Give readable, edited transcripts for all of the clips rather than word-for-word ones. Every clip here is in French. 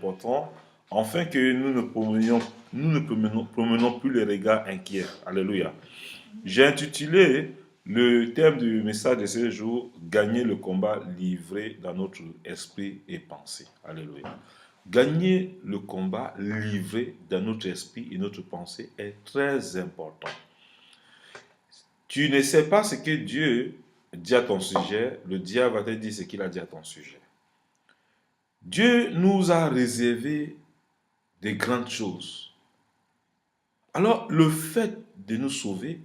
important, afin que nous ne promenons plus les regards inquiets. Alléluia. J'ai intitulé le thème du message de ce jour, gagner le combat livré dans notre esprit et pensée. Alléluia. Gagner le combat livré dans notre esprit et notre pensée est très important. Tu ne sais pas ce que Dieu dit à ton sujet, le diable va te dire ce qu'il a dit à ton sujet. Dieu nous a réservé des grandes choses. Alors, le fait de nous sauver,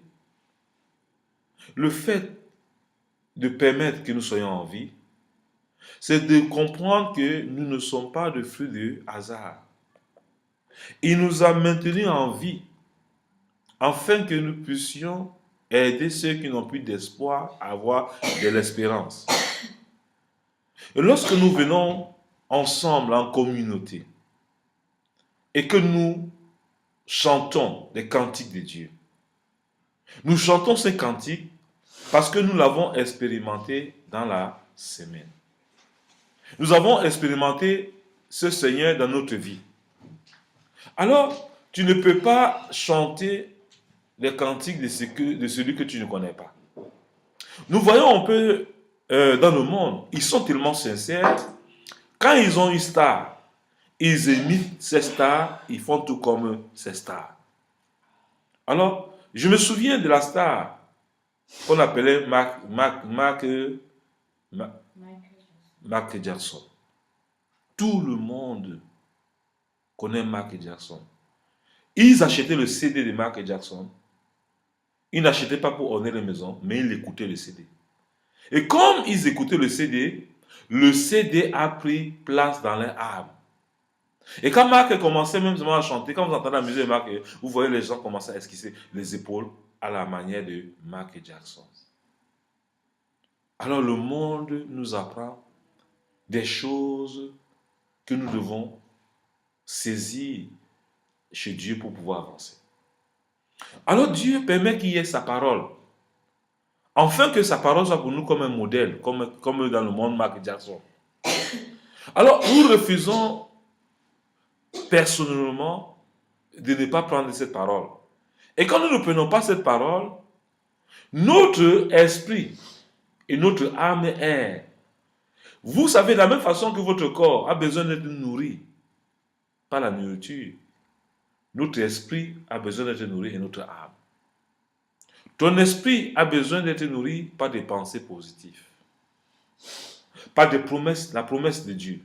le fait de permettre que nous soyons en vie, c'est de comprendre que nous ne sommes pas de fruits de hasard. Il nous a maintenus en vie afin que nous puissions aider ceux qui n'ont plus d'espoir à avoir de l'espérance. Et lorsque nous venons ensemble en communauté et que nous chantons les cantiques de Dieu, nous chantons ces cantiques parce que nous l'avons expérimenté dans la semaine. Nous avons expérimenté ce Seigneur dans notre vie. Alors, tu ne peux pas chanter les cantiques de celui que tu ne connais pas. Nous voyons un peu dans le monde, ils sont tellement sincères. Quand ils ont une star, ils imitent ces stars, ils font tout comme ces stars. Alors, je me souviens de la star qu'on appelait Michael Jackson. Tout le monde connaît Michael Jackson. Ils achetaient le CD de Michael Jackson. Ils n'achetaient pas pour orner les maisons, mais ils écoutaient le CD. Et comme ils écoutaient le CD a pris place dans leur âme. Et quand Marc commençait même à chanter, quand vous entendez la musique de Marc, vous voyez les gens commencer à esquisser les épaules à la manière de Michael Jackson. Alors le monde nous apprend des choses que nous devons saisir chez Dieu pour pouvoir avancer. Alors Dieu permet qu'il y ait sa parole, afin que sa parole soit pour nous comme un modèle, comme dans le monde Michael Jackson. Alors nous refusons personnellement de ne pas prendre cette parole. Et quand nous ne prenons pas cette parole, notre esprit et notre âme errent. Vous savez, de la même façon que votre corps a besoin d'être nourri par la nourriture, notre esprit a besoin d'être nourri et notre âme. Ton esprit a besoin d'être nourri par des pensées positives, par des promesses, la promesse de Dieu.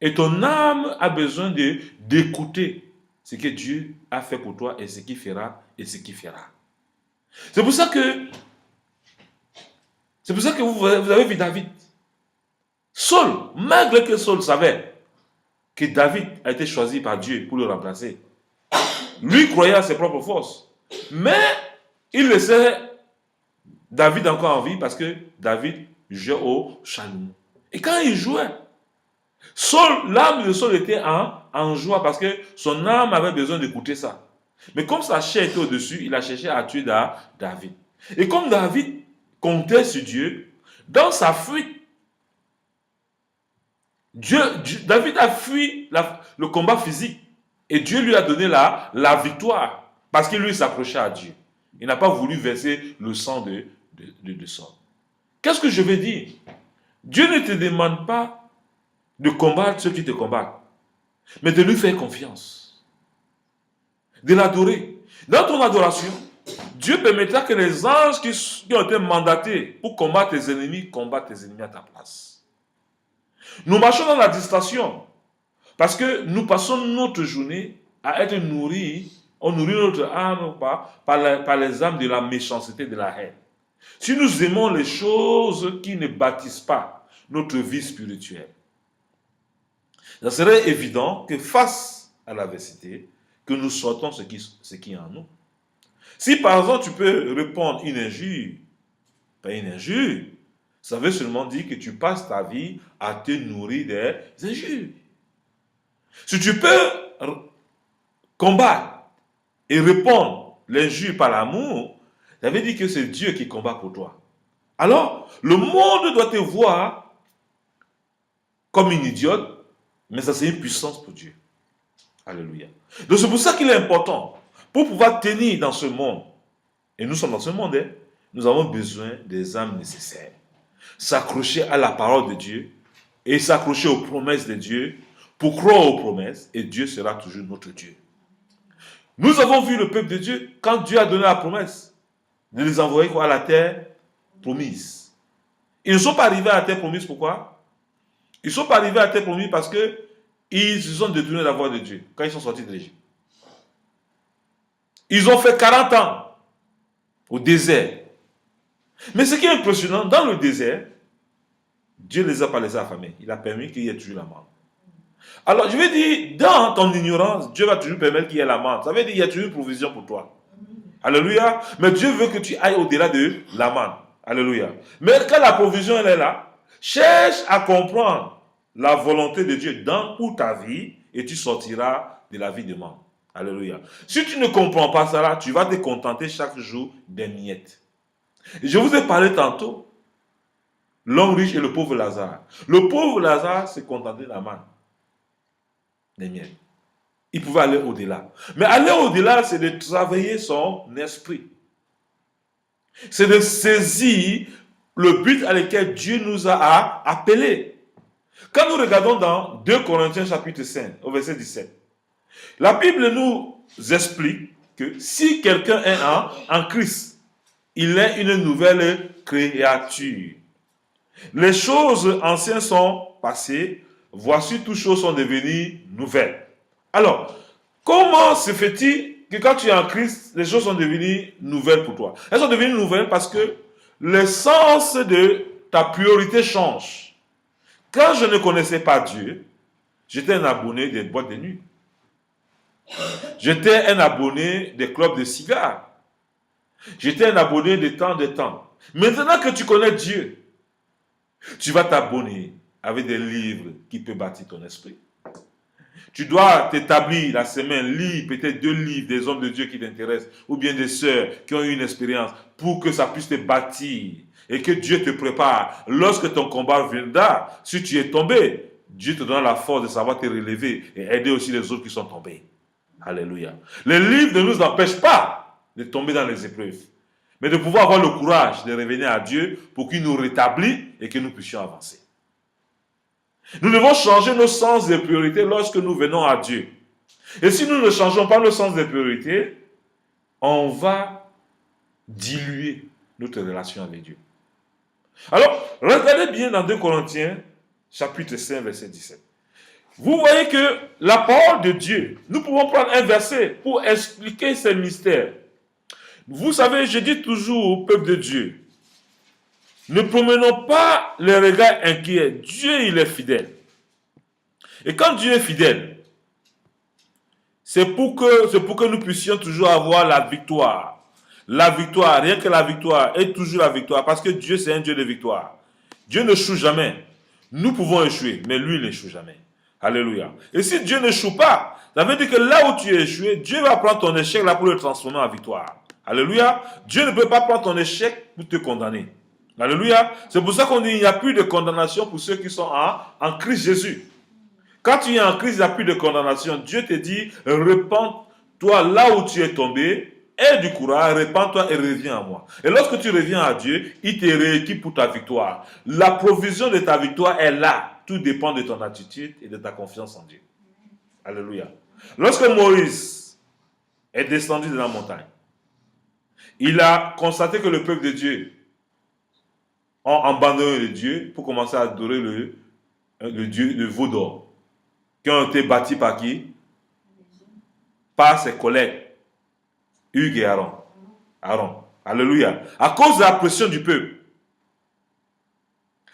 Et ton âme a besoin d'écouter ce que Dieu a fait pour toi et ce qu'il fera et ce qu'il fera. C'est pour ça que vous avez vu David. Saul, malgré que Saul savait que David a été choisi par Dieu pour le remplacer, lui croyait à ses propres forces. Mais il laissait David encore en vie parce que David jouait au chalumeau. Et quand il jouait, l'âme de Saul était en joie parce que son âme avait besoin d'écouter ça. Mais comme sa chair était au-dessus, il a cherché à tuer David. Et comme David comptait sur Dieu, dans sa fuite, David a fui le combat physique et Dieu lui a donné la victoire parce qu'il lui s'approchait à Dieu. Il n'a pas voulu verser le sang de Saul. Qu'est-ce que je veux dire? Dieu ne te demande pas de combattre ceux qui te combattent, mais de lui faire confiance, de l'adorer. Dans ton adoration, Dieu permettra que les anges qui ont été mandatés pour combattre tes ennemis combattent tes ennemis à ta place. Nous marchons dans la distraction parce que nous passons notre journée à être nourris. On nourrit notre âme par les âmes de la méchanceté, de la haine. Si nous aimons les choses qui ne bâtissent pas notre vie spirituelle, ça serait évident que face à l'adversité, que nous sortons ce qui est en nous. Si par exemple tu peux répondre une injure, pas une injure, ça veut seulement dire que tu passes ta vie à te nourrir des injures. Si tu peux combattre et répondre l'injure par l'amour, ça veut dire que c'est Dieu qui combat pour toi. Alors, le monde doit te voir comme une idiote Mais ça, c'est une puissance pour Dieu. Alléluia. Donc c'est pour ça qu'il est important, pour pouvoir tenir dans ce monde, et nous sommes dans ce monde, nous avons besoin des âmes nécessaires. S'accrocher à la parole de Dieu et s'accrocher aux promesses de Dieu pour croire aux promesses, et Dieu sera toujours notre Dieu. Nous avons vu le peuple de Dieu quand Dieu a donné la promesse de les envoyer à la terre promise. Ils ne sont pas arrivés à la terre promise, pourquoi? Ils ne sont pas arrivés à la terre promise parce que ils se sont détournés de la voie de Dieu quand ils sont sortis de l'Égypte. Ils ont fait 40 ans au désert. Mais ce qui est impressionnant, dans le désert, Dieu ne les a pas laissés affamer. Il a permis qu'il y ait toujours la manne. Alors, je vais dire, dans ton ignorance, Dieu va toujours permettre qu'il y ait la manne. Ça veut dire qu'il y a toujours une provision pour toi. Alléluia. Mais Dieu veut que tu ailles au-delà de la manne. Alléluia. Mais quand la provision elle est là, cherche à comprendre la volonté de Dieu pour ta vie et tu sortiras de la vie de manne. Alléluia. Si tu ne comprends pas ça là, tu vas te contenter chaque jour des miettes. Et je vous ai parlé tantôt, l'homme riche et le pauvre Lazare. Le pauvre Lazare s'est contenté de la manne, des miettes. Il pouvait aller au-delà. Mais aller au-delà, c'est de travailler son esprit. C'est de saisir le but à lequel Dieu nous a appelés. Quand nous regardons dans 2 Corinthiens chapitre 5, au verset 17, la Bible nous explique que si quelqu'un est en Christ, il est une nouvelle créature. Les choses anciennes sont passées, voici toutes choses sont devenues nouvelles. Alors, comment se fait-il que quand tu es en Christ, les choses sont devenues nouvelles pour toi? Elles sont devenues nouvelles parce que le sens de ta priorité change. Quand je ne connaissais pas Dieu, j'étais un abonné des boîtes de nuit. J'étais un abonné des clubs de cigares. J'étais un abonné de temps de temps. Maintenant que tu connais Dieu, tu vas t'abonner avec des livres qui peuvent bâtir ton esprit. Tu dois t'établir la semaine, lire peut-être 2 livres des hommes de Dieu qui t'intéressent, ou bien des sœurs qui ont eu une expérience, pour que ça puisse te bâtir et que Dieu te prépare. Lorsque ton combat viendra, si tu es tombé, Dieu te donne la force de savoir te relever et aider aussi les autres qui sont tombés. Alléluia. Les livres ne nous empêchent pas de tomber dans les épreuves, mais de pouvoir avoir le courage de revenir à Dieu pour qu'il nous rétablisse et que nous puissions avancer. Nous devons changer nos sens de priorité lorsque nous venons à Dieu. Et si nous ne changeons pas nos sens de priorité, on va diluer notre relation avec Dieu. Alors, regardez bien dans 2 Corinthiens, chapitre 5, verset 17. Vous voyez que la parole de Dieu, nous pouvons prendre un verset pour expliquer ces mystères. Vous savez, je dis toujours au peuple de Dieu, ne promenons pas les regards inquiets. Dieu, il est fidèle. Et quand Dieu est fidèle, c'est pour que nous puissions toujours avoir la victoire. La victoire, rien que la victoire, est toujours la victoire. Parce que Dieu, c'est un Dieu de victoire. Dieu n'échoue jamais. Nous pouvons échouer, mais lui, il n'échoue jamais. Alléluia. Et si Dieu n'échoue pas, ça veut dire que là où tu es échoué, Dieu va prendre ton échec là pour le transformer en victoire. Alléluia. Dieu ne peut pas prendre ton échec pour te condamner. Alléluia. C'est pour ça qu'on dit qu'il n'y a plus de condamnation pour ceux qui sont en Christ Jésus. Quand tu es en Christ, il n'y a plus de condamnation. Dieu te dit, repens-toi là où tu es tombé, aie du courage, repens-toi et reviens à moi. Et lorsque tu reviens à Dieu, il te rééquipe pour ta victoire. La provision de ta victoire est là. Tout dépend de ton attitude et de ta confiance en Dieu. Alléluia. Lorsque Moïse est descendu de la montagne, il a constaté que le peuple de Dieu ont abandonné le Dieu pour commencer à adorer le Dieu, le veau d'or, qui ont été bâtis par qui? Par ses collègues, Hugues et Aaron. Alléluia. À cause de la pression du peuple,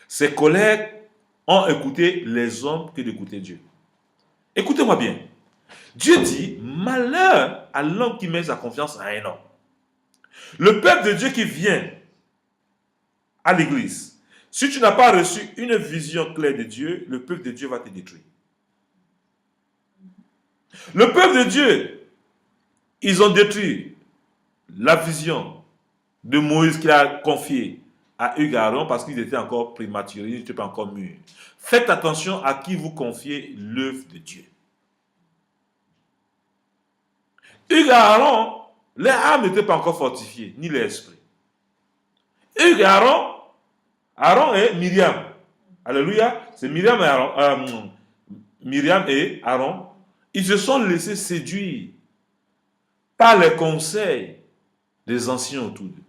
ses collègues ont écouté les hommes que d'écouter Dieu. Écoutez-moi bien. Dieu dit, malheur à l'homme qui met sa confiance en un homme. Le peuple de Dieu qui vient à l'église, si tu n'as pas reçu une vision claire de Dieu, le peuple de Dieu va te détruire. Le peuple de Dieu, ils ont détruit la vision de Moïse qu'il a confiée à Hugues et Aaron parce qu'ils étaient encore prématurés, ils n'étaient pas encore mûrs. Faites attention à qui vous confiez l'œuvre de Dieu. Hugues et Aaron, les âmes n'étaient pas encore fortifiées, ni l'esprit. Hugues et Aaron, Aaron et Myriam. Alléluia. C'est Myriam et Aaron. Ils se sont laissés séduire par les conseils des anciens autour d'eux.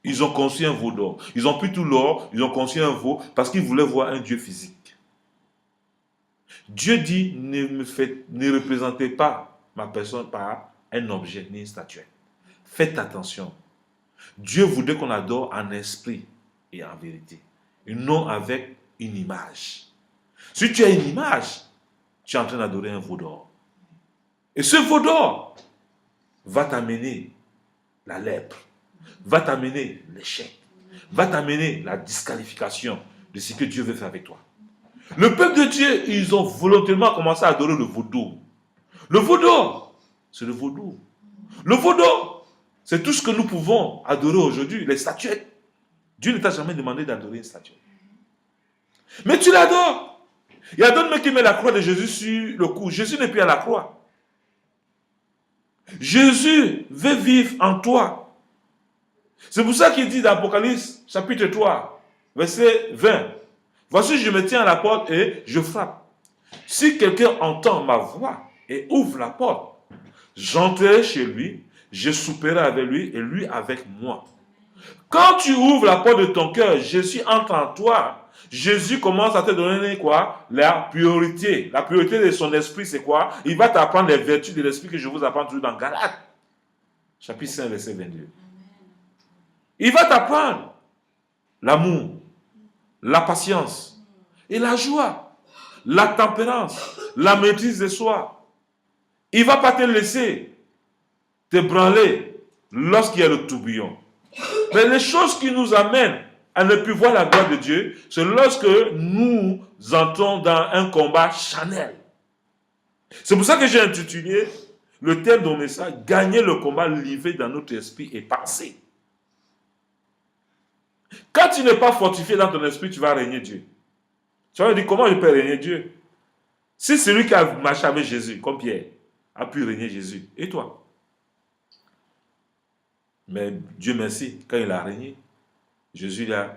Ils ont conçu un veau d'or. Ils ont pris tout l'or, ils ont conçu un veau parce qu'ils voulaient voir un Dieu physique. Dieu dit, ne représentez pas ma personne par un objet ni une statuette. Faites attention. Dieu voudrait qu'on adore en esprit et en vérité, et non avec une image. Si tu as une image, tu es en train d'adorer un veau d'or. Et ce veau d'or va t'amener la lèpre, va t'amener l'échec, va t'amener la disqualification de ce que Dieu veut faire avec toi. Le peuple de Dieu, ils ont volontairement commencé à adorer le vaudou. Le vaudou, c'est le vaudou. Le vaudou, c'est tout ce que nous pouvons adorer aujourd'hui, les statuettes. Dieu ne t'a jamais demandé d'adorer une statuette. Mais tu l'adores. Il y a d'autres mecs qui mettent la croix de Jésus sur le cou. Jésus n'est plus à la croix. Jésus veut vivre en toi. C'est pour ça qu'il dit dans Apocalypse, chapitre 3, verset 20. Voici, je me tiens à la porte et je frappe. Si quelqu'un entend ma voix et ouvre la porte, j'entrerai chez lui, je souperai avec lui et lui avec moi. Quand tu ouvres la porte de ton cœur, Jésus entre en toi. Jésus commence à te donner quoi? La priorité. La priorité de son esprit, c'est quoi? Il va t'apprendre les vertus de l'esprit que je vous apprends toujours dans Galates. Chapitre 5, verset 22. Il va t'apprendre l'amour, la patience et la joie, la tempérance, la maîtrise de soi. Il ne va pas te laisser te branler lorsqu'il y a le tourbillon. Mais les choses qui nous amènent à ne plus voir la gloire de Dieu, c'est lorsque nous entrons dans un combat charnel. C'est pour ça que j'ai intitulé le thème de mon message, gagner le combat livré dans notre esprit et pensée. Quand tu n'es pas fortifié dans ton esprit, tu vas régner Dieu. Tu vas me dire, comment je peux régner Dieu? Si celui qui a marché avec Jésus, comme Pierre, a pu régner Jésus, et toi? Mais Dieu merci, quand il a régné, Jésus n'a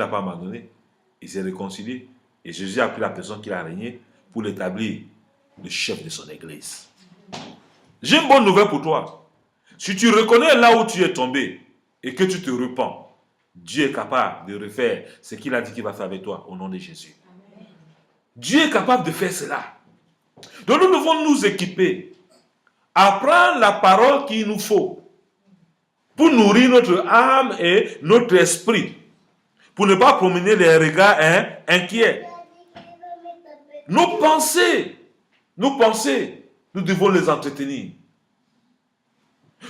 pas abandonné. Il s'est réconcilié. Et Jésus a pris la personne qu'il a régné pour l'établir le chef de son église. J'ai une bonne nouvelle pour toi. Si tu reconnais là où tu es tombé et que tu te repens, Dieu est capable de refaire ce qu'il a dit qu'il va faire avec toi au nom de Jésus. Dieu est capable de faire cela. Donc nous devons nous équiper, apprendre la parole qu'il nous faut pour nourrir notre âme et notre esprit, pour ne pas promener les regards inquiets. Nos pensées, nous devons les entretenir.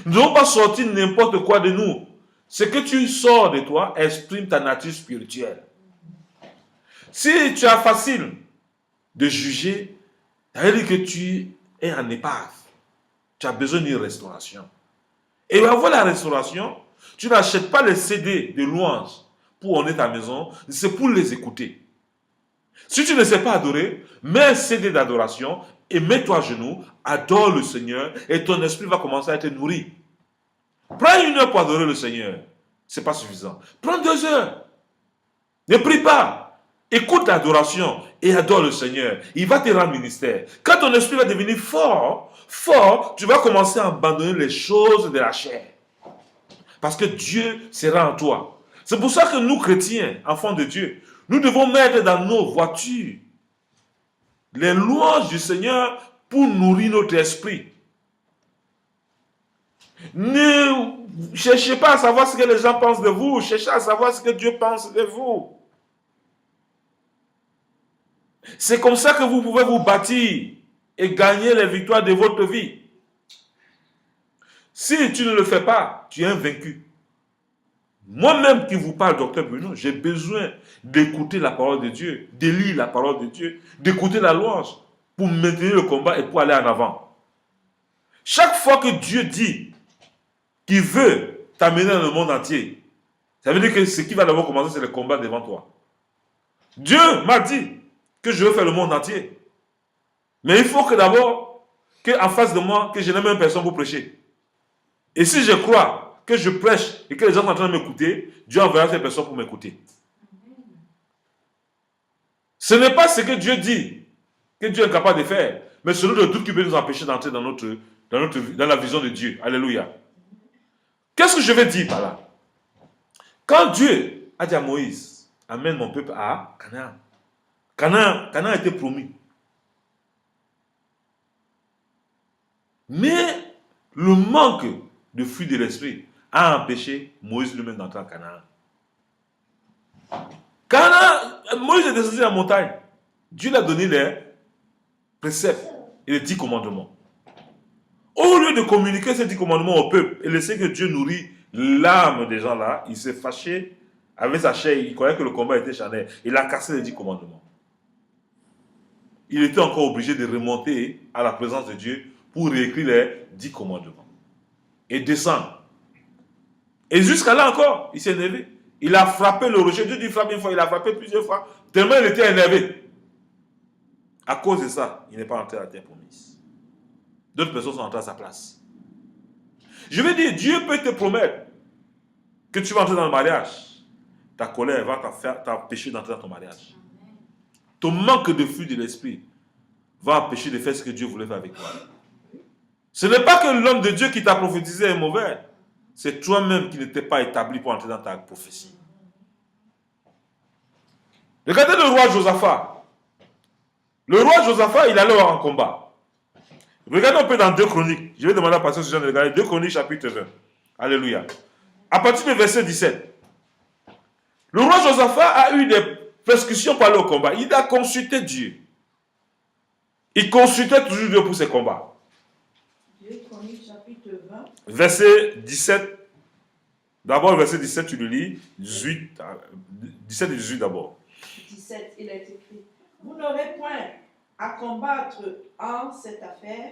Nous ne devons pas sortir n'importe quoi de nous. Ce que tu sors de toi exprime ta nature spirituelle. Si tu as facile de juger, ça veut dire que tu es en épave. Tu as besoin d'une restauration. Et avant la restauration, tu n'achètes pas les CD de louanges pour honner ta maison, c'est pour les écouter. Si tu ne sais pas adorer, mets un CD d'adoration et mets-toi à genoux, adore le Seigneur et ton esprit va commencer à être nourri. Prends 1 heure pour adorer le Seigneur, ce n'est pas suffisant. Prends 2 heures. Ne prie pas. Écoute l'adoration et adore le Seigneur. Il va te rendre ministère. Quand ton esprit va devenir fort, tu vas commencer à abandonner les choses de la chair. Parce que Dieu sera en toi. C'est pour ça que nous, chrétiens, enfants de Dieu, nous devons mettre dans nos voitures les louanges du Seigneur pour nourrir notre esprit. Ne cherchez pas à savoir ce que les gens pensent de vous. Cherchez à savoir ce que Dieu pense de vous. C'est comme ça que vous pouvez vous bâtir et gagner les victoires de votre vie. Si tu ne le fais pas, tu es invaincu. Moi-même qui vous parle, docteur Bruno, j'ai besoin d'écouter la parole de Dieu, de lire la parole de Dieu, d'écouter la louange pour maintenir le combat et pour aller en avant. Chaque fois que Dieu dit qu'il veut t'amener dans le monde entier, Ça veut dire que ce qui va d'abord commencer, c'est le combat devant toi. Dieu m'a dit que je veux faire le monde entier. Mais il faut que d'abord, qu'en face de moi, que je n'ai même personne pour prêcher. Et si je crois que je prêche et que les gens sont en train de m'écouter, Dieu enverra ces personnes pour m'écouter. Ce n'est pas ce que Dieu dit, que Dieu est capable de faire, mais selon le doute qui peut nous empêcher d'entrer dans la vision de Dieu. Alléluia. Qu'est-ce que je vais dire par là? Quand Dieu a dit à Moïse, amène mon peuple à Canaan. Canaan a été promis. Mais le manque de fruit de l'esprit a empêché Moïse lui-même d'entrer en Canaan. Moïse est descendu dans la montagne. Dieu lui a donné les préceptes et les 10 commandements. Au lieu de communiquer ces 10 commandements au peuple et laisser que Dieu nourrit l'âme des gens là, il s'est fâché avec sa chair. Il croyait que le combat était charnel. Il a cassé les 10 commandements. Il était encore obligé de remonter à la présence de Dieu pour réécrire les 10 commandements et descendre. Et jusqu'à là encore, il s'est énervé. Il a frappé le rocher. Dieu dit frappe une fois, il a frappé plusieurs fois. Tellement il était énervé. À cause de ça, il n'est pas entré à la terre promise. D'autres personnes sont entrées à sa place. Je veux dire, Dieu peut te promettre que tu vas entrer dans le mariage. Ta colère va t'empêcher d'entrer dans ton mariage. Ton manque de fruit de l'esprit va empêcher de faire ce que Dieu voulait faire avec toi. Ce n'est pas que l'homme de Dieu qui t'a prophétisé est mauvais. C'est toi-même qui n'étais pas établi pour entrer dans ta prophétie. Regardez le roi Josaphat. Le roi Josaphat, il allait en combat. Regardez un peu dans 2 Chroniques. Je vais demander à Pasteur Suzanne de regarder 2 Chroniques chapitre 20. Alléluia. À partir du verset 17. Le roi Josaphat a eu des persécutions par le combat. Il a consulté Dieu. Il consultait toujours Dieu pour ses combats. 2 Chroniques chapitre 20. Verset 17. D'abord, verset 17, tu le lis. 17 et 18 d'abord. 17, il est écrit. Vous n'aurez point à combattre en cette affaire.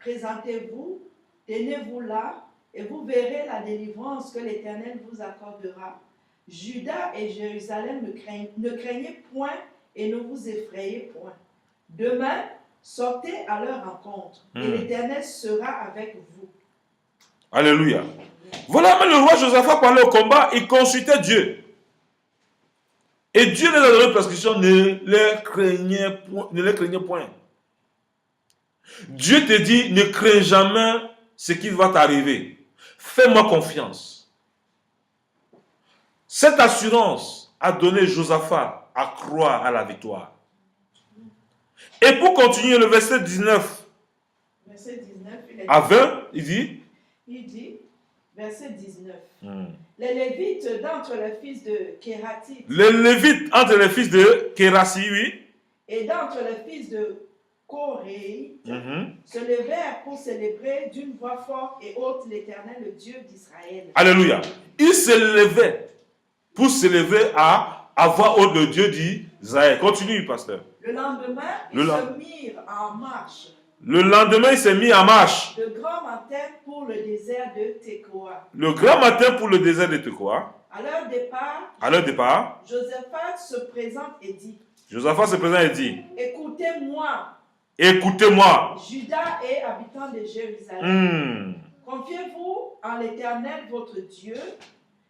Présentez-vous, tenez-vous là, et vous verrez la délivrance que l'Éternel vous accordera. Juda et Jérusalem ne craignez point et ne vous effrayez point. Demain, sortez à leur rencontre, et l'Éternel sera avec vous. Alléluia. Voilà, mais le roi Josaphat parlait au combat, il consultait Dieu. Et Dieu les a donné prescription, ne les craignez point. Dieu te dit, ne crains jamais ce qui va t'arriver. Fais-moi confiance. Cette assurance a donné Josaphat à croire à la victoire. Et pour continuer, le verset 19 à 20, il dit, verset 19, les Lévites d'entre les fils de Kérathi. Les Lévites entre les fils de Kérathi, oui. Et d'entre les fils de Coré, se levèrent pour célébrer d'une voix forte et haute l'Éternel, le Dieu d'Israël. Alléluia. Ils se levaient pour célébrer à voix haute le Dieu d'Israël. Continue, pasteur. Le lendemain, ils se mirent en marche. Le lendemain, il s'est mis en marche. Le grand matin pour le désert de Tekoa. Le grand matin pour le désert de Tekoa. À leur départ, Josaphat se présente et dit. Écoutez-moi. Écoutez-moi. Judas et habitants de Jérusalem. Confiez-vous en l'Éternel votre Dieu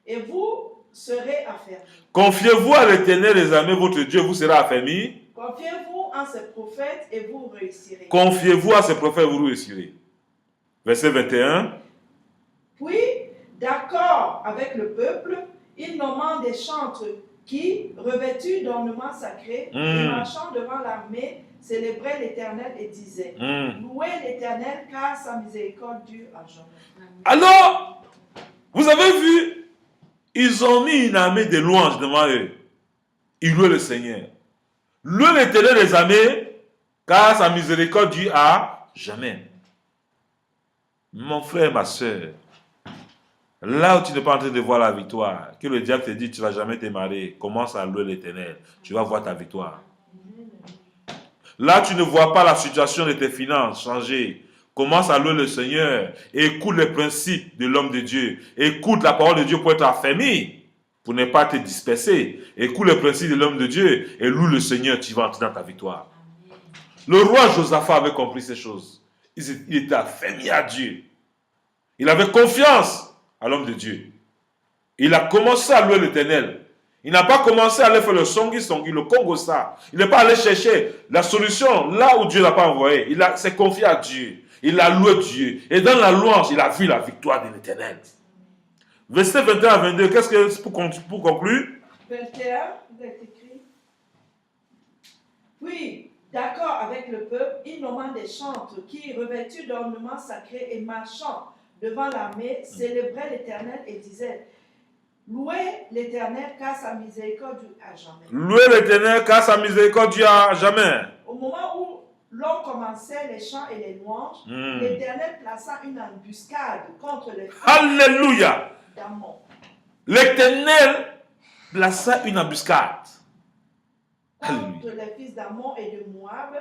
et vous serez affermis. Confiez-vous à l'Éternel des armées votre Dieu, vous serez affermis. Confiez-vous en ses prophètes et vous réussirez. Confiez-vous à ses prophètes et vous réussirez. Verset 21. Puis, d'accord avec le peuple, il nomma des chantres qui, revêtus d'ornements sacrés, et marchant devant l'armée, célébraient l'Éternel et disaient, louez l'Éternel car sa miséricorde dure à jamais. Alors, vous avez vu, ils ont mis une armée de louanges devant eux. Ils louaient le Seigneur. Louez l'Éternel des armées, car sa miséricorde dure à jamais. Mon frère, ma soeur, là où tu n'es pas en train de voir la victoire, que le diable te dit tu ne vas jamais te marier, commence à louer l'Éternel, tu vas voir ta victoire. Là tu ne vois pas la situation de tes finances changer, commence à louer le Seigneur, et écoute les principes de l'homme de Dieu, écoute la parole de Dieu pour être affermi. pour ne pas te disperser. Écoute le principe de l'homme de Dieu et loue le Seigneur, tu vas entrer dans ta victoire. Le roi Josaphat avait compris ces choses. Il était affermi à Dieu. Il avait confiance à l'homme de Dieu. Il a commencé à louer l'Éternel. Il n'a pas commencé à aller faire le songi, le Congo ça. Il n'est pas allé chercher la solution là où Dieu ne l'a pas envoyé. Il s'est confié à Dieu. Il a loué Dieu. Et dans la louange, il a vu la victoire de l'Éternel. Verset 21 à 22, qu'est-ce que pour conclure? 21, il est écrit. Puis, d'accord avec le peuple, ils nommant des chantres qui, revêtus d'ornements sacrés et marchant devant l'armée, célébraient l'Éternel et disaient: Louez l'Éternel car sa miséricorde dure à jamais. Louez l'Éternel car sa miséricorde dure à jamais. Au moment où l'on commençait les chants et les louanges, l'Éternel plaça une embuscade contre les fils Alléluia. d'Ammon. L'Éternel plaça une embuscade Contre les fils d'Ammon et de Moab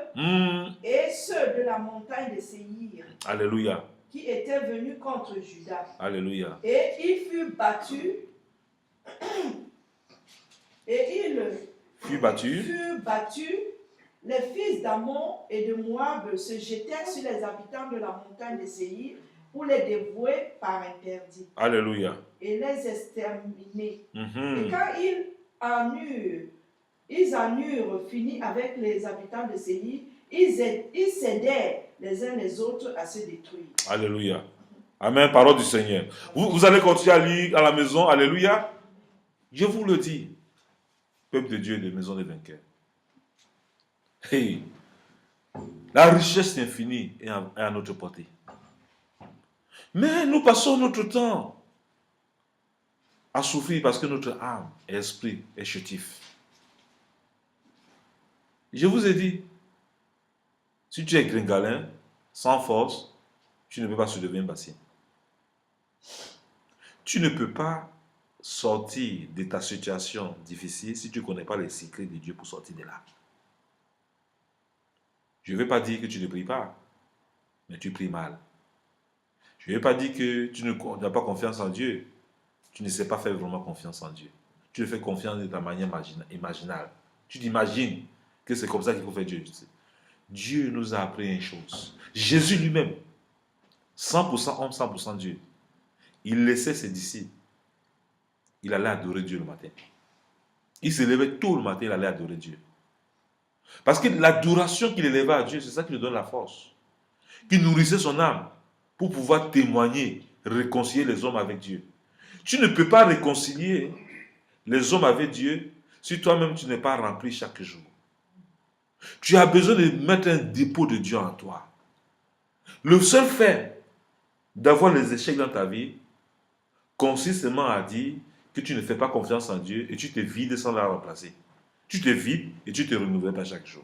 et ceux de la montagne de Séhir. Alléluia. Qui étaient venus contre Juda. Alléluia. Et il fut battu. Et il fut battu. Les fils d'Ammon et de Moab se jetèrent sur les habitants de la montagne de Séhir pour les dévouer par interdit. Alléluia. Et les exterminer. Mm-hmm. Et quand ils en eurent fini avec les habitants de Séhir, ils s'aidèrent les uns les autres à se détruire. Alléluia. Amen, parole du Seigneur. Vous allez continuer à lire à la maison. Alléluia. Je vous le dis, peuple de Dieu et de maison des vainqueurs. Hey, la richesse infinie est à notre portée. Mais nous passons notre temps à souffrir parce que notre âme et esprit est chétif. Je vous ai dit, si tu es gringalin, sans force, tu ne peux pas soulever un bassin. Tu ne peux pas sortir de ta situation difficile si tu ne connais pas les secrets de Dieu pour sortir de là. Je ne veux pas dire que tu ne pries pas, mais tu pries mal. Je ne veux pas dire que tu n'as pas confiance en Dieu. Tu ne sais pas faire vraiment confiance en Dieu. Tu fais confiance de ta manière imaginale. Tu t'imagines que c'est comme ça qu'il faut faire Dieu. Dieu nous a appris une chose. Jésus lui-même, 100% homme, 100% Dieu, il laissait ses disciples. Il allait adorer Dieu le matin. Il se levait tôt le matin, il allait adorer Dieu. Parce que l'adoration qu'il élevait à Dieu, c'est ça qui lui donne la force. Qui nourrissait son âme pour pouvoir témoigner, réconcilier les hommes avec Dieu. Tu ne peux pas réconcilier les hommes avec Dieu si toi-même tu n'es pas rempli chaque jour. Tu as besoin de mettre un dépôt de Dieu en toi. Le seul fait d'avoir les échecs dans ta vie consiste seulement à dire que tu ne fais pas confiance en Dieu et tu te vides sans la remplacer. Tu te vides et tu te renouvelles pas chaque jour.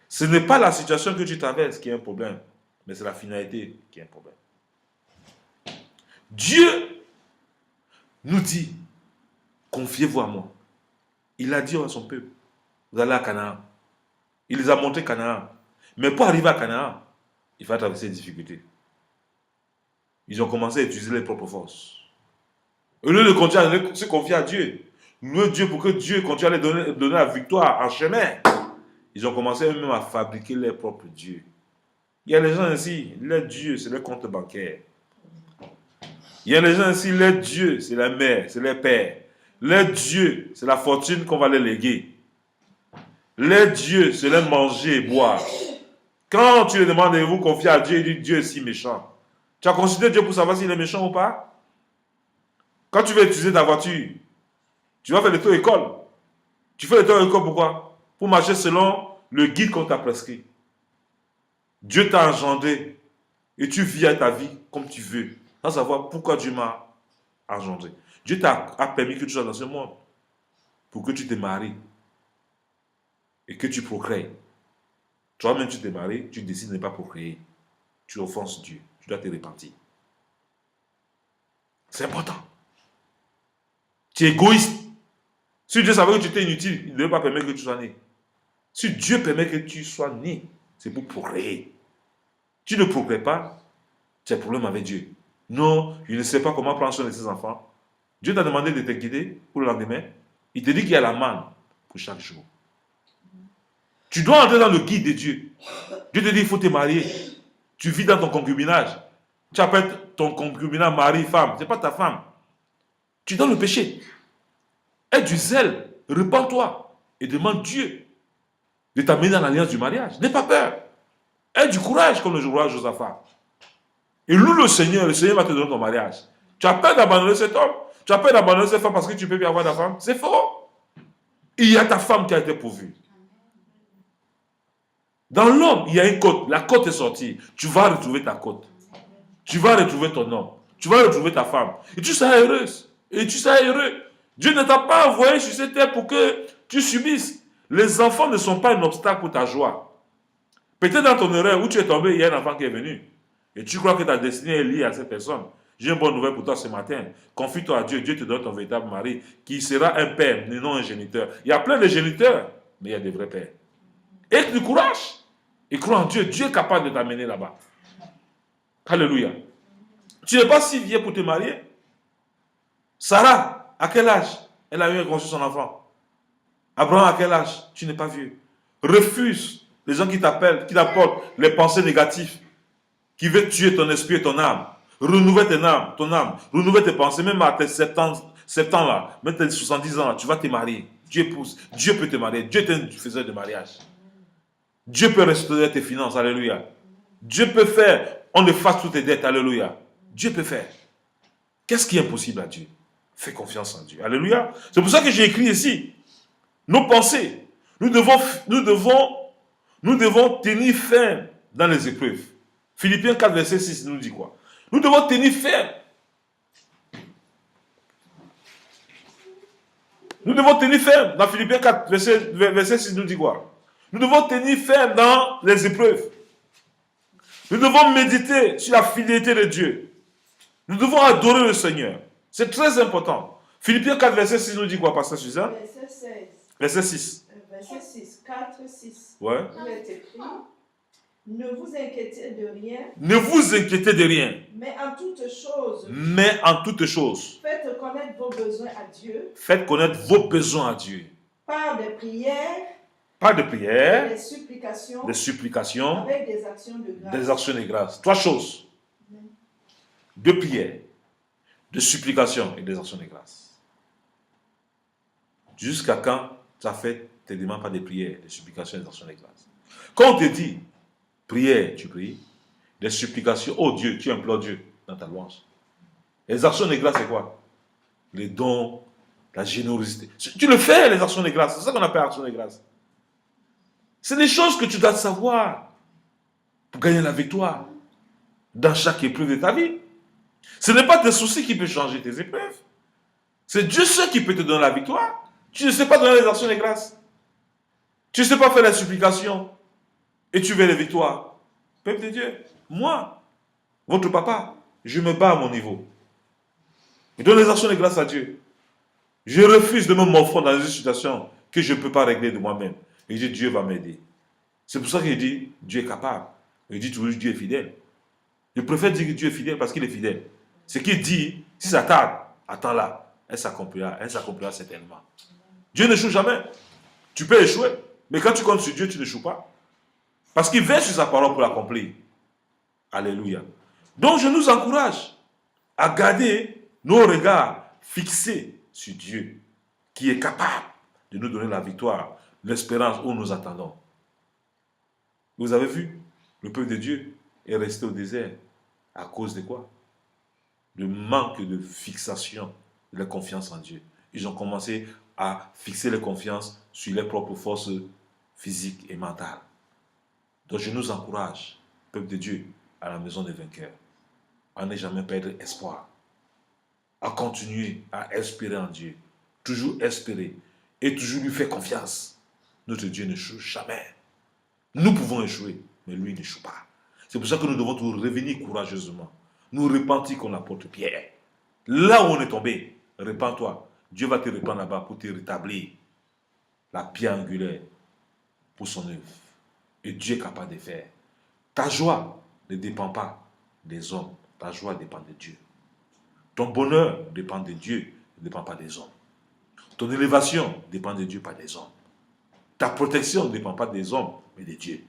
Ce n'est pas la situation que tu traverses qui est un problème, mais c'est la finalité qui est un problème. Dieu nous dit, confiez-vous à moi. Il a dit à son peuple, vous allez à Canaan. Il les a montré Canaan. Mais pour arriver à Canaan, il faut traverser des difficultés. Ils ont commencé à utiliser leurs propres forces. Au lieu de continuer à se confier à Dieu, louer Dieu pour que Dieu continue à leur donner la victoire en chemin, ils ont commencé eux-mêmes à fabriquer leurs propres dieux. Il y a des gens ici, leur Dieu, c'est leur compte bancaire. Il y a des gens ici, leur Dieu, c'est la mère, c'est leur père. Leur Dieu, c'est la fortune qu'on va leur léguer. Leur Dieu, c'est leur manger et boire. Quand tu les demandes de vous confier à Dieu, il dit Dieu est si méchant. Tu as considéré Dieu pour savoir s'il est méchant ou pas? Quand tu veux utiliser ta voiture, tu vas faire le tour école. Tu fais le tour école pourquoi? Pour marcher selon le guide qu'on t'a prescrit. Dieu t'a engendré et tu vis à ta vie comme tu veux, sans savoir pourquoi Dieu m'a engendré. Dieu a permis que tu sois dans ce monde pour que tu te maries et que tu procrées. Toi-même, tu te maries, tu décides de ne pas procréer. Tu offenses Dieu. Tu dois te repentir. C'est important. Tu es égoïste. Si Dieu savait que tu étais inutile, il ne devait pas permettre que tu sois né. Si Dieu permet que tu sois né, c'est pour procréer. Tu ne procrées pas, tu as un problème avec Dieu. Non, je ne sais pas comment prendre soin de ses enfants. Dieu t'a demandé de t'inquiéter pour le lendemain. Il te dit qu'il y a la manne pour chaque jour. Tu dois entrer dans le guide de Dieu. Dieu te dit, il faut te marier. Tu vis dans ton concubinage. Tu appelles ton concubinage mari, femme. Ce n'est pas ta femme. Tu es dans le péché. Aie du zèle. Repends-toi. Et demande Dieu de t'amener dans l'alliance du mariage. N'aie pas peur. Aie du courage comme le roi Josaphat. Et loue le Seigneur va te donner ton mariage. Tu as peur d'abandonner cet homme. Tu as peur d'abandonner cette femme parce que tu peux plus avoir ta femme. C'est faux. Il y a ta femme qui a été pourvue. Dans l'homme, il y a une côte. La côte est sortie. Tu vas retrouver ta côte. Tu vas retrouver ton homme. Tu vas retrouver ta femme. Et tu seras heureuse. Et tu seras heureux. Dieu ne t'a pas envoyé sur cette terre pour que tu subisses. Les enfants ne sont pas un obstacle pour ta joie. Peut-être dans ton erreur où tu es tombé, il y a un enfant qui est venu. Et tu crois que ta destinée est liée à cette personne. J'ai une bonne nouvelle pour toi ce matin. Confie-toi à Dieu. Dieu te donne ton véritable mari qui sera un père, mais non un géniteur. Il y a plein de géniteurs, mais il y a des vrais pères. Et du courage. Et crois en Dieu. Dieu est capable de t'amener là-bas. Alléluia. Tu n'es pas si vieux pour te marier. Sarah, à quel âge elle a eu conçu son enfant? Abraham, à quel âge? Tu n'es pas vieux. Refuse les gens qui t'appellent, qui t'apportent les pensées négatives, qui veulent tuer ton esprit et ton âme. Renouvelle ton âme. Renouvelle tes pensées. Même à tes 70 ans là, même tes 70 ans là, tu vas te marier. Dieu peut te marier. Dieu est un faiseur de mariage. Dieu peut restaurer tes finances. Alléluia. Dieu peut faire, on efface toutes tes dettes. Alléluia. Dieu peut faire. Qu'est-ce qui est impossible à Dieu? Fais confiance en Dieu. Alléluia. C'est pour ça que j'ai écrit ici. Nos pensées. Nous devons tenir ferme dans les épreuves. Philippiens 4, verset 6 nous dit quoi? Nous devons tenir ferme. Nous devons tenir ferme. Dans Philippiens 4, verset 6 nous dit quoi? Nous devons tenir ferme dans les épreuves. Nous devons méditer sur la fidélité de Dieu. Nous devons adorer le Seigneur. C'est très important. Philippiens 4, verset 6 nous dit quoi, pasteur Suzanne? Verset 16. Verset 6. Verset 6. 4, 6. Ouais. Il est écrit, ne vous inquiétez de rien. Ne vous inquiétez de rien. Mais en toutes choses. Mais en toutes choses. Faites connaître vos besoins à Dieu. Faites connaître vos besoins à Dieu. Par des prières. Par des prières. Des supplications. Des supplications. Avec des actions de grâce. Des actions de grâce. 3 choses. De prières, de supplications et des actions de grâce. Jusqu'à quand ça fait tes demandes par des prières, des supplications et des actions de grâce? Quand on te dit prière, tu pries. Des supplications, oh Dieu, tu implores Dieu dans ta louange. Les actions de grâce, c'est quoi? Les dons, la générosité. Tu le fais, les actions de grâce. C'est ça qu'on appelle actions de grâce. C'est des choses que tu dois savoir pour gagner la victoire dans chaque épreuve de ta vie. Ce n'est pas tes soucis qui peuvent changer tes épreuves. C'est Dieu seul qui peut te donner la victoire. Tu ne sais pas donner les actions de grâce. Tu ne sais pas faire la supplication. Et tu veux les victoires. Peuple de Dieu, moi, votre papa, je me bats à mon niveau. Je donne les actions de grâce à Dieu. Je refuse de me morfondre dans une situation que je ne peux pas régler de moi-même. Et je dis, Dieu va m'aider. C'est pour ça qu'il dit, Dieu est capable. Il dit toujours, Dieu est fidèle. Je préfère dire que Dieu est fidèle parce qu'il est fidèle. Ce qu'il dit, si ça tarde, attends-là. Elle s'accomplira certainement. Dieu n'échoue jamais. Tu peux échouer, mais quand tu comptes sur Dieu, tu n'échoues pas. Parce qu'il veille sur sa parole pour l'accomplir. Alléluia. Donc je nous encourage à garder nos regards fixés sur Dieu, qui est capable de nous donner la victoire, l'espérance où nous attendons. Vous avez vu, le peuple de Dieu est resté au désert à cause de quoi? Le manque de fixation de la confiance en Dieu. Ils ont commencé à fixer leur confiance sur leurs propres forces physiques et mentales. Donc je nous encourage, peuple de Dieu, à la maison des vainqueurs, à ne jamais perdre espoir, à continuer à espérer en Dieu, toujours espérer et toujours lui faire confiance. Notre Dieu n'échoue jamais. Nous pouvons échouer, mais lui n'échoue pas. C'est pour ça que nous devons toujours revenir courageusement, nous repentir comme l'apôtre Pierre. Là où on est tombé, repens-toi. Dieu va te reprendre là-bas pour te rétablir la pierre angulaire pour son œuvre. Et Dieu est capable de faire. Ta joie ne dépend pas des hommes. Ta joie dépend de Dieu. Ton bonheur dépend de Dieu ne dépend pas des hommes. Ton élévation dépend de Dieu, pas des hommes. Ta protection ne dépend pas des hommes, mais de Dieu.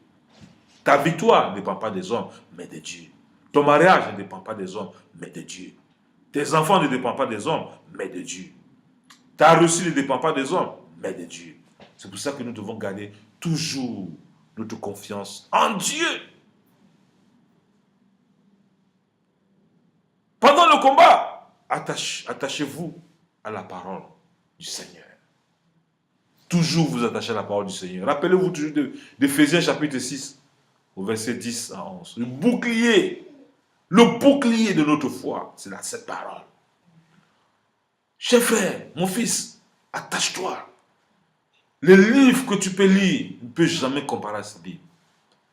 Ta victoire ne dépend pas des hommes, mais de Dieu. Ton mariage ne dépend pas des hommes, mais de Dieu. Tes enfants ne dépendent pas des hommes, mais de Dieu. Ta réussite ne dépend pas des hommes, mais de Dieu. C'est pour ça que nous devons garder toujours notre confiance en Dieu. Pendant le combat, attachez-vous à la parole du Seigneur. Toujours vous attacher à la parole du Seigneur. Rappelez-vous toujours d'Éphésiens chapitre 6, au verset 10 à 11. Le bouclier de notre foi, c'est cette parole. Cher frère, mon fils, attache-toi. Les livres que tu peux lire ne peuvent jamais comparer à cette Bible.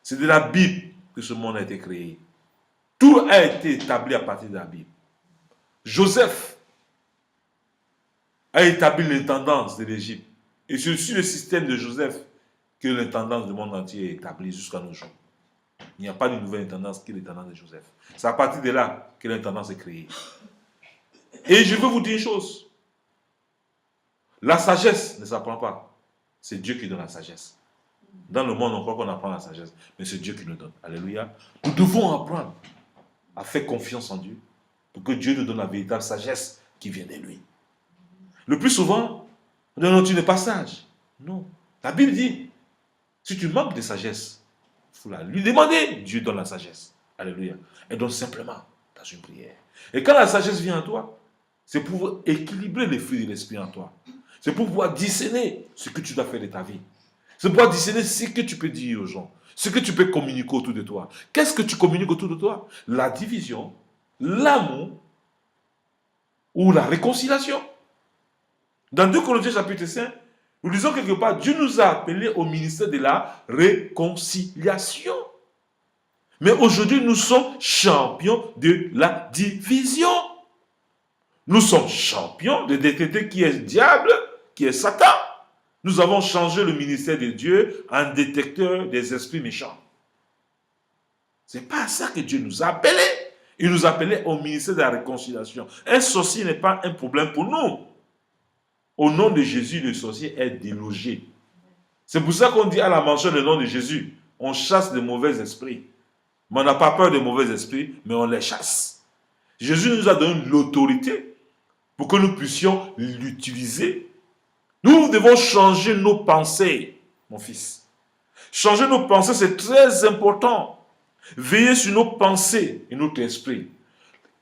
C'est de la Bible que ce monde a été créé. Tout a été établi à partir de la Bible. Joseph a établi l'intendance de l'Égypte. Et c'est sur le système de Joseph que l'intendance du monde entier est établie jusqu'à nos jours. Il n'y a pas de nouvelle intendance que l'intendance de Joseph. C'est à partir de là que l'intendance est créée. Et je veux vous dire une chose. La sagesse ne s'apprend pas. C'est Dieu qui donne la sagesse. Dans le monde, on croit qu'on apprend la sagesse. Mais c'est Dieu qui nous donne. Alléluia. Nous devons apprendre à faire confiance en Dieu. Pour que Dieu nous donne la véritable sagesse qui vient de lui. Le plus souvent, on dit non, tu n'es pas sage. Non. La Bible dit, si tu manques de sagesse, il faut lui demander. Dieu donne la sagesse. Alléluia. Et donc simplement dans une prière. Et quand la sagesse vient à toi, c'est pour équilibrer les fruits de l'esprit en toi. C'est pour pouvoir discerner ce que tu dois faire de ta vie. C'est pour pouvoir discerner ce que tu peux dire aux gens. Ce que tu peux communiquer autour de toi. Qu'est-ce que tu communiques autour de toi? La division, l'amour ou la réconciliation. Dans 2 Corinthiens chapitre 5, nous disons quelque part, Dieu nous a appelés au ministère de la réconciliation. Mais aujourd'hui, nous sommes champions de la division. Nous sommes champions de détecter qui est le diable, qui est Satan. Nous avons changé le ministère de Dieu en détecteur des esprits méchants. Ce n'est pas à ça que Dieu nous a appelés. Il nous a appelés au ministère de la réconciliation. Un sorcier n'est pas un problème pour nous. Au nom de Jésus, le sorcier est délogé. C'est pour ça qu'on dit à la mention du nom de Jésus, on chasse de mauvais esprits. Mais on n'a pas peur des mauvais esprits, mais on les chasse. Jésus nous a donné l'autorité pour que nous puissions l'utiliser. Nous devons changer nos pensées, mon fils. Changer nos pensées, c'est très important. Veiller sur nos pensées et notre esprit.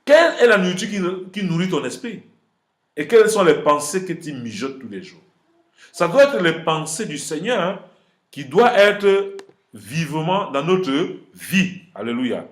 Quelle est la nourriture qui nourrit ton esprit? Et quelles sont les pensées que tu mijotes tous les jours? Ça doit être les pensées du Seigneur qui doivent être vivement dans notre vie. Alléluia.